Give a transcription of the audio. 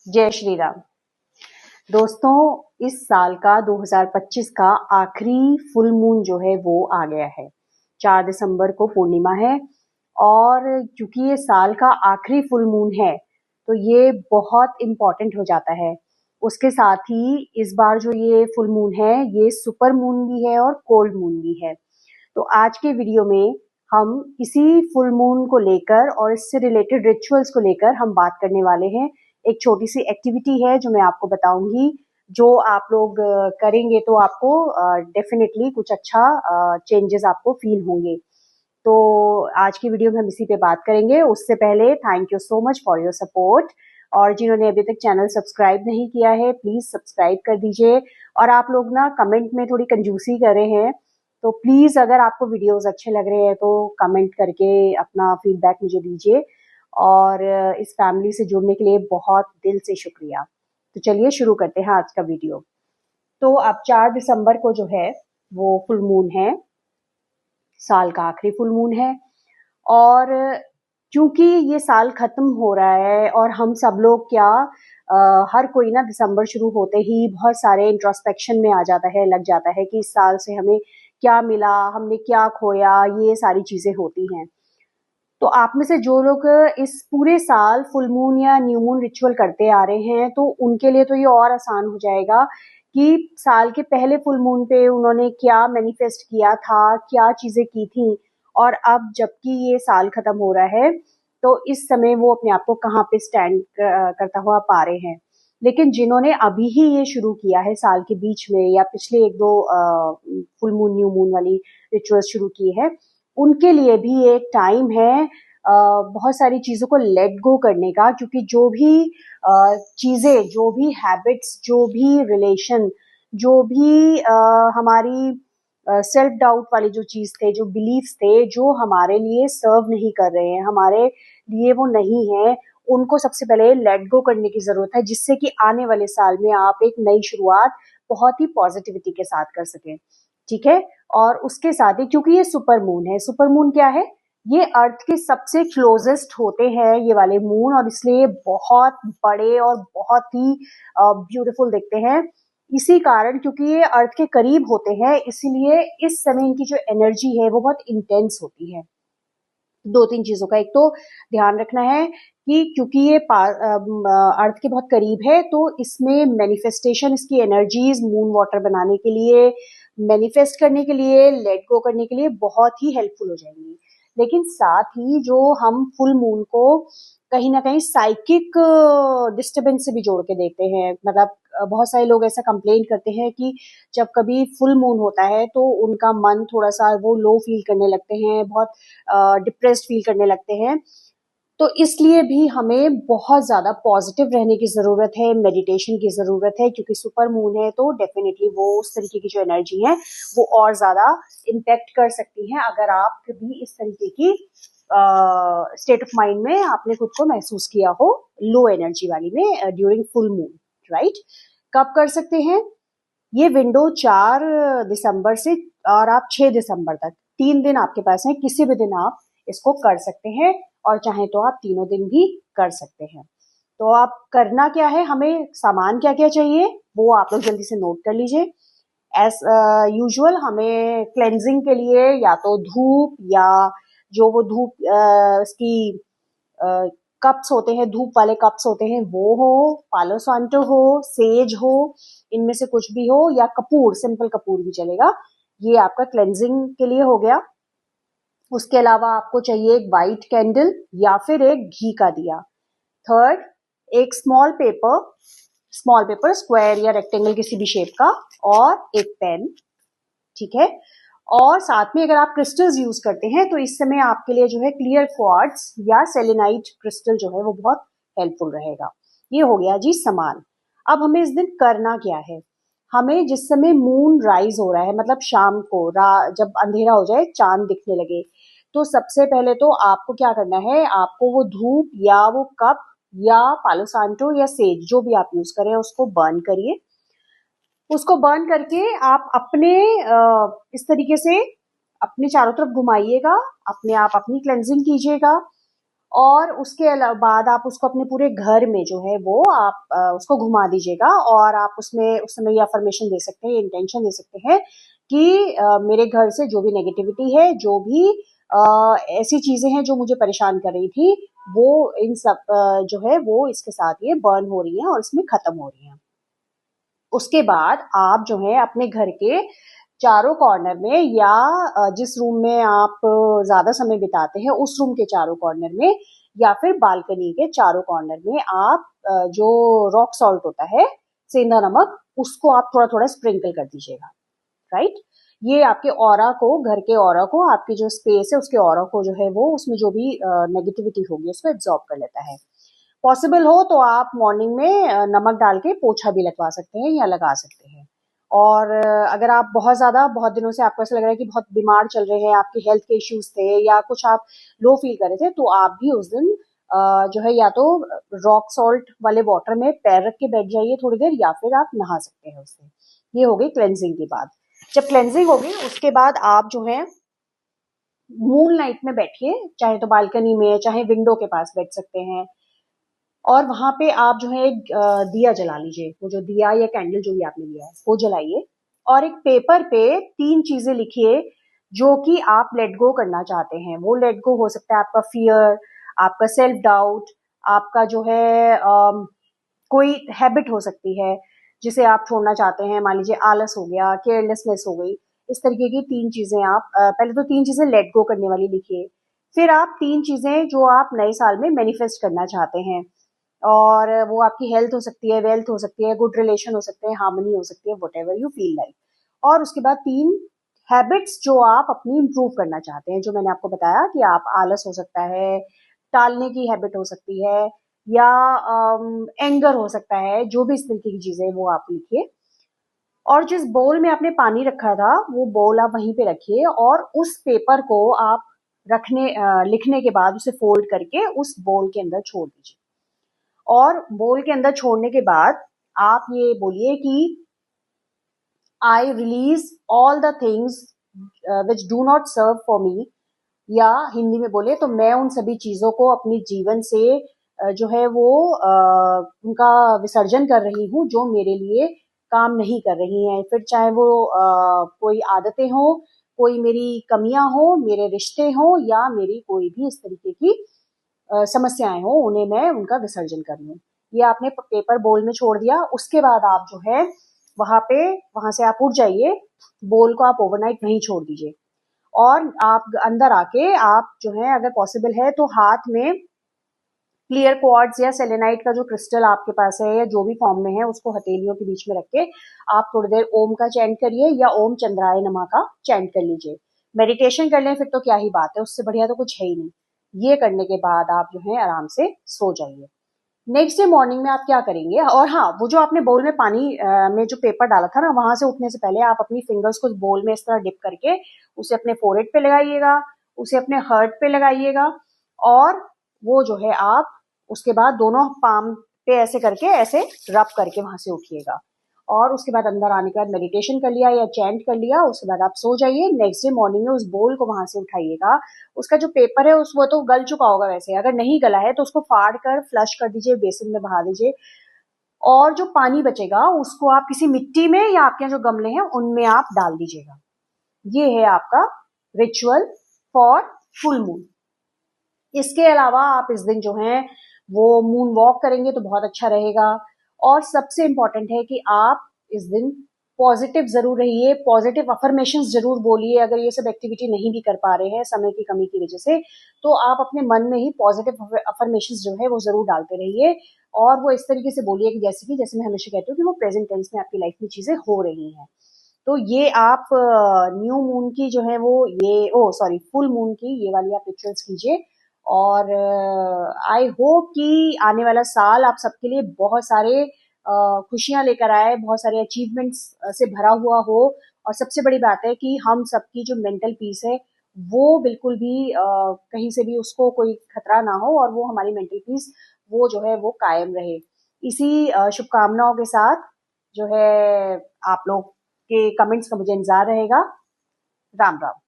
जय श्री राम। दोस्तों, इस साल का 2025 का आखिरी फुल मून जो है वो आ गया है। 4 दिसंबर को पूर्णिमा है और क्योंकि ये साल का आखिरी फुल मून है तो ये बहुत इम्पोर्टेंट हो जाता है। उसके साथ ही इस बार जो ये फुल मून है ये सुपर मून भी है और कोल्ड मून भी है। तो आज के वीडियो में हम इसी फुल मून को लेकर और इससे रिलेटेड रिचुअल्स को लेकर हम बात करने वाले हैं। एक छोटी सी एक्टिविटी है जो मैं आपको बताऊंगी, जो आप लोग करेंगे तो आपको डेफिनेटली कुछ अच्छा चेंजेस आपको फील होंगे। तो आज की वीडियो में हम इसी पे बात करेंगे। उससे पहले thank you so much for your support, और जिन्होंने अभी तक चैनल सब्सक्राइब नहीं किया है प्लीज सब्सक्राइब कर दीजिए। और आप लोग ना कमेंट में थोड़ी कंजूसी कर रहे हैं, तो प्लीज अगर आपको वीडियोस अच्छे लग रहे हैं तो कमेंट करके अपना फीडबैक मुझे दीजिए। और इस फैमिली से जुड़ने के लिए बहुत दिल से शुक्रिया। तो चलिए शुरू करते हैं आज का वीडियो। तो अब 4 दिसंबर को जो है वो फुल मून है, साल का आखिरी फुल मून है। और क्योंकि ये साल खत्म हो रहा है और हम सब लोग क्या हर कोई ना दिसंबर शुरू होते ही बहुत सारे इंट्रोस्पेक्शन में आ जाता है, लग जाता है कि इस साल से हमें क्या मिला, हमने क्या खोया, ये सारी चीजें होती हैं। तो आप में से जो लोग इस पूरे साल फुल मून या न्यू मून रिचुअल करते आ रहे हैं तो उनके लिए तो ये और आसान हो जाएगा कि साल के पहले फुल मून पे उन्होंने क्या मैनिफेस्ट किया था, क्या चीजें की थी, और अब जबकि ये साल खत्म हो रहा है तो इस समय वो अपने आप को कहाँ पे स्टैंड करता हुआ पा रहे हैं। लेकिन जिन्होंने अभी ही ये शुरू किया है साल के बीच में या पिछले एक दो फुल मून न्यू मून वाली रिचुअल्स शुरू की है, उनके लिए भी एक टाइम है बहुत सारी चीजों को लेट गो करने का। क्योंकि जो भी चीजें, जो भी हैबिट्स, जो भी रिलेशन, जो भी हमारी सेल्फ डाउट वाली जो चीज थे, जो बिलीफ्स थे, जो हमारे लिए सर्व नहीं कर रहे हैं, हमारे लिए वो नहीं है, उनको सबसे पहले लेट गो करने की जरूरत है, जिससे कि आने वाले साल में आप एक नई शुरुआत बहुत ही पॉजिटिविटी के साथ कर सकें। ठीक है। और उसके साथ ही क्योंकि ये सुपर मून है, सुपर मून क्या है, ये अर्थ के सबसे क्लोजेस्ट होते हैं ये वाले मून, और इसलिए बहुत बड़े और बहुत ही ब्यूटीफुल दिखते हैं। इसी कारण क्योंकि ये अर्थ के करीब होते हैं इसीलिए इस समय इनकी जो एनर्जी है वो बहुत इंटेंस होती है। 2-3 चीजों का एक तो ध्यान रखना है कि क्योंकि ये अर्थ के बहुत करीब है तो इसमें मैनिफेस्टेशन, इसकी एनर्जीज मून वाटर बनाने के लिए, मैनिफेस्ट करने के लिए, लेट गो करने के लिए बहुत ही हेल्पफुल हो जाएंगी। लेकिन साथ ही जो हम फुल मून को कहीं ना कहीं साइकिक डिस्टर्बेंस से भी जोड़ के देखते हैं। मतलब बहुत सारे लोग ऐसा कंप्लेन करते हैं कि जब कभी फुल मून होता है तो उनका मन थोड़ा सा वो लो फील करने लगते हैं, बहुत डिप्रेस्ड फील करने लगते हैं। तो इसलिए भी हमें बहुत ज्यादा पॉजिटिव रहने की जरूरत है, मेडिटेशन की जरूरत है, क्योंकि सुपर मून है तो डेफिनेटली वो उस तरीके की जो एनर्जी है वो और ज्यादा इम्पैक्ट कर सकती है अगर आप भी इस तरीके की स्टेट ऑफ माइंड में आपने खुद को महसूस किया हो, लो एनर्जी वाली में ड्यूरिंग फुल मून। राइट। कब कर सकते हैं ये विंडो? 4 दिसंबर से और आप 6 दिसंबर तक 3 दिन आपके पास है, किसी भी दिन आप इसको कर सकते हैं, और चाहे तो आप तीनों दिन भी कर सकते हैं। तो आप करना क्या है, हमें सामान क्या क्या चाहिए वो आप लोग जल्दी से नोट कर लीजिए। एज यूजुअल हमें क्लेंजिंग के लिए या तो धूप, या जो वो धूप इसकी कप्स होते हैं, धूप वाले कप्स होते हैं, वो हो, पालो सांटो हो, सेज हो, इनमें से कुछ भी हो, या कपूर, सिंपल कपूर भी चलेगा। ये आपका क्लेंजिंग के लिए हो गया। उसके अलावा आपको चाहिए एक वाइट कैंडल या फिर एक घी का दिया। थर्ड, एक स्मॉल पेपर स्क्वायर या रेक्टेंगल किसी भी शेप का, और एक पेन। ठीक है। और साथ में अगर आप क्रिस्टल्स यूज करते हैं तो इस समय आपके लिए जो है क्लियर क्वार्ट्ज या सेलेनाइट क्रिस्टल जो है वो बहुत हेल्पफुल रहेगा। ये हो गया जी सामान। अब हमें इस दिन करना क्या है, हमें जिस समय मून राइज हो रहा है, मतलब शाम को जब अंधेरा हो जाए, चांद दिखने लगे, तो सबसे पहले तो आपको क्या करना है, आपको वो धूप या वो कप या पालो सांटो या सेज जो भी आप यूज करें उसको बर्न करिए। उसको बर्न करके आप अपने इस तरीके से अपने चारों तरफ घुमाइएगा, अपने आप अपनी क्लेंजिंग कीजिएगा। और उसके बाद आप उसको अपने पूरे घर में जो है वो आप उसको घुमा दीजिएगा, और आप उसमें उस समय ये अफर्मेशन दे सकते हैं, इंटेंशन दे सकते हैं कि मेरे घर से जो भी नेगेटिविटी है, जो भी ऐसी चीजें हैं जो मुझे परेशान कर रही थी, वो इन सब जो है वो इसके साथ ये बर्न हो रही हैं और इसमें खत्म हो रही हैं। उसके बाद आप जो है अपने घर के चारों कॉर्नर में, या जिस रूम में आप ज्यादा समय बिताते हैं उस रूम के चारों कॉर्नर में, या फिर बालकनी के चारों कॉर्नर में आप जो रॉक सॉल्ट होता है, सेंधा नमक, उसको आप थोड़ा थोड़ा स्प्रिंकल कर दीजिएगा। राइट, ये आपके ऑरा को, घर के ऑरा को, आपकी जो स्पेस है उसके ऑरा को जो है वो, उसमें जो भी नेगेटिविटी होगी उसको एब्जॉर्ब कर लेता है। पॉसिबल हो तो आप मॉर्निंग में नमक डाल के पोछा भी लगवा सकते हैं या लगा सकते हैं। और अगर आप बहुत ज्यादा, बहुत दिनों से आपको ऐसा लग रहा है कि बहुत बीमार चल रहे हैं, आपके हेल्थ के इश्यूज थे या कुछ आप लो फील कर रहे थे, तो आप भी उस दिन जो है या तो रॉक सॉल्ट वाले वाटर में पैर रख के बैठ जाइए थोड़ी देर, या फिर आप नहा सकते हैं उससे। ये हो गई क्लेंजिंग की बात। जब क्लेंजिंग होगी उसके बाद आप जो है मून लाइट में बैठिए, चाहे तो बालकनी में, चाहे विंडो के पास बैठ सकते हैं, और वहां पे आप जो है एक दिया जला लीजिए। वो जो दिया या कैंडल जो भी आपने लिया है वो जलाइए, और एक पेपर पे 3 चीजें लिखिए जो कि आप लेट गो करना चाहते हैं। वो लेट गो हो सकता है आपका फियर, आपका सेल्फ डाउट, आपका जो है कोई हैबिट हो सकती है जिसे आप छोड़ना चाहते हैं। मान लीजिए आलस हो गया, केयरलेसनेस हो गई, इस तरीके की 3 चीजें आप पहले तो 3 चीजें लेट गो करने वाली लिखिए। फिर आप 3 चीजें जो आप नए साल में मैनिफेस्ट करना चाहते हैं, और वो आपकी हेल्थ हो सकती है, वेल्थ हो सकती है, गुड रिलेशन हो सकते हैं, हार्मनी हो सकती है, what ever you feel like. और उसके बाद 3 हैबिट्स जो आप अपनी इंप्रूव करना चाहते हैं, जो मैंने आपको बताया कि आप आलस हो सकता है, टालने की हैबिट हो सकती है, या एंगर हो सकता है, जो भी इस तरीके की चीजें वो आप लिखिए। और जिस बोल में आपने पानी रखा था वो बोल आप वहीं पे रखिए, और उस पेपर को आप लिखने के बाद उसे फोल्ड करके उस बोल के अंदर छोड़ दीजिए। और बोल के अंदर छोड़ने के बाद आप ये बोलिए कि I release all the things which do not serve for me, या हिंदी में बोले तो मैं उन सभी चीजों को अपने जीवन से जो है वो उनका विसर्जन कर रही हूँ जो मेरे लिए काम नहीं कर रही हैं। फिर चाहे वो कोई आदतें हो, कोई मेरी कमियां हो, मेरे रिश्ते हो, या मेरी कोई भी इस तरीके की समस्याएं हो, उन्हें मैं उनका विसर्जन कर लूं। ये आपने पेपर बोल में छोड़ दिया। उसके बाद आप जो है वहां से आप उठ जाइए, बोल को आप ओवरनाइट वहीं छोड़ दीजिए, और आप अंदर आके आप जो है अगर पॉसिबल है तो हाथ में क्लियर क्वार्ट्ज या सेलेनाइट का जो क्रिस्टल आपके पास है या जो भी फॉर्म में है उसको हथेलियों के बीच में रख के आप थोड़ी देर ओम का चैंट करिए, या ओम चंद्राय नमः का चैंट कर लीजिए। मेडिटेशन कर लें फिर तो क्या ही बात है, उससे बढ़िया तो कुछ है ही नहीं। ये करने के बाद आप जो है आराम से सो जाइए। नेक्स्ट डे मॉर्निंग में आप क्या करेंगे, और हाँ, वो जो आपने बोल में पानी में जो पेपर डाला था ना, वहां से उठने से पहले आप अपनी फिंगर्स को बोल में इस तरह डिप करके उसे अपने फोरहेड पे लगाइएगा, उसे अपने हर्ट पे लगाइएगा, और वो जो है आप उसके बाद दोनों पाम पे ऐसे करके, ऐसे रब करके वहां से उठिएगा। और उसके बाद अंदर आने के बाद मेडिटेशन कर लिया या चैंट कर लिया, उसके बाद आप सो जाइए। नेक्स्ट डे मॉर्निंग में उस बोल को वहां से उठाइएगा। उसका जो पेपर है उस वो तो गल चुका होगा वैसे, अगर नहीं गला है तो उसको फाड़ कर फ्लश कर दीजिए, बेसिन में बहा दीजिए, और जो पानी बचेगा उसको आप किसी मिट्टी में या आपके यहाँ जो गमले हैं उनमें आप डाल दीजिएगा। ये है आपका रिचुअल फॉर फुल मून। इसके अलावा आप इस दिन जो है वो मून वॉक करेंगे तो बहुत अच्छा रहेगा। और सबसे इंपॉर्टेंट है कि आप इस दिन पॉजिटिव जरूर रहिए, पॉजिटिव अफर्मेशंस जरूर बोलिए। अगर ये सब एक्टिविटी नहीं भी कर पा रहे हैं समय की कमी की वजह से, तो आप अपने मन में ही पॉजिटिव अफर्मेशंस जो है वो जरूर डालते रहिए, और वो इस तरीके से बोलिए कि जैसे मैं हमेशा कहती हूँ कि वो प्रेजेंट टेंस में आपकी लाइफ में चीजें हो रही हैं। तो ये आप न्यू मून की जो है वो, ये ओ सॉरी फुल मून की ये वाली आप रिचुअल्स कीजिए। और आई होप कि आने वाला साल आप सबके लिए बहुत सारे खुशियां लेकर आए, बहुत सारे अचीवमेंट्स से भरा हुआ हो। और सबसे बड़ी बात है कि हम सबकी जो मेंटल पीस है वो बिल्कुल भी कहीं से भी उसको कोई खतरा ना हो, और वो हमारी मेंटल पीस वो जो है वो कायम रहे। इसी शुभकामनाओं के साथ जो है आप लोग के कमेंट्स का मुझे इंतजार रहेगा। राम राम।